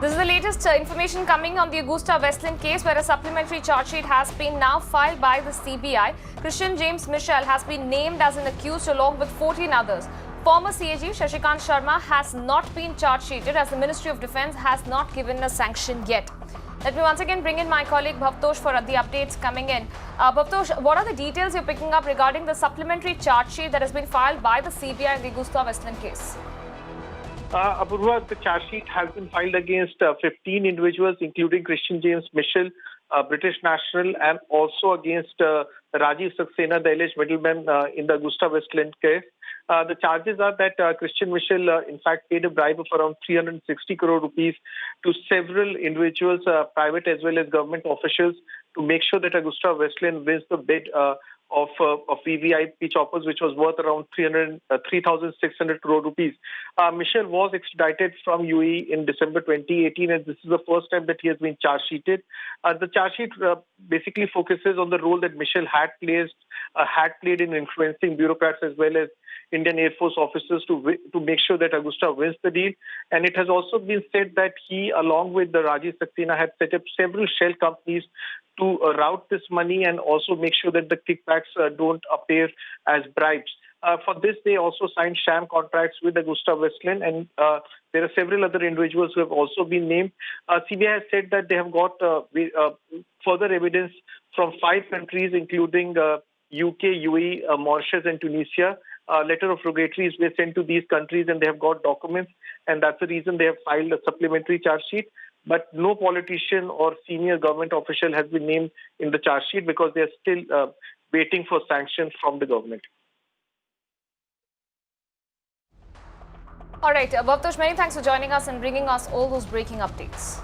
This is the latest information coming on the Augusta Westland case, where a supplementary charge sheet has been now filed by the CBI. Christian James Michel has been named as an accused along with 14 others. Former CAG Shashikant Sharma has not been charge sheeted, as the Ministry of Defence has not given a sanction yet. Let me once again bring in my colleague Bhavtosh for the updates coming in. Bhavtosh, what are the details you're picking up regarding the supplementary charge sheet that has been filed by the CBI in the Augusta Westland case? Apurva, the charge sheet has been filed against 15 individuals, including Christian James Michel, British national, and also against Rajiv Saxena, the alleged middleman in the Augusta Westland case. The charges are that Christian Michel, in fact, paid a bribe of around 360 crore rupees to several individuals, private as well as government officials, to make sure that Augusta Westland wins the bid of VVIP choppers, which was worth around 3,600 crore rupees. Michel was extradited from UAE in December 2018, and this is the first time that he has been charge sheeted. The charge sheet basically focuses on the role that Michel had played in influencing bureaucrats as well as Indian Air Force officers to make sure that Augusta wins the deal. And it has also been said that he, along with the Rajiv Saxena, had set up several shell companies to route this money and also make sure that the kickbacks don't appear as bribes. For this, they also signed sham contracts with Augusta Westland, and there are several other individuals who have also been named. CBI has said that they have got further evidence from 5 countries, including UK, UAE, Mauritius, and Tunisia. Letter of rogatories were sent to these countries, and they have got documents, and that's the reason they have filed a supplementary charge sheet. But no politician or senior government official has been named in the charge sheet because they are still waiting for sanctions from the government. All right, Bhavtosh, many thanks for joining us and bringing us all those breaking updates.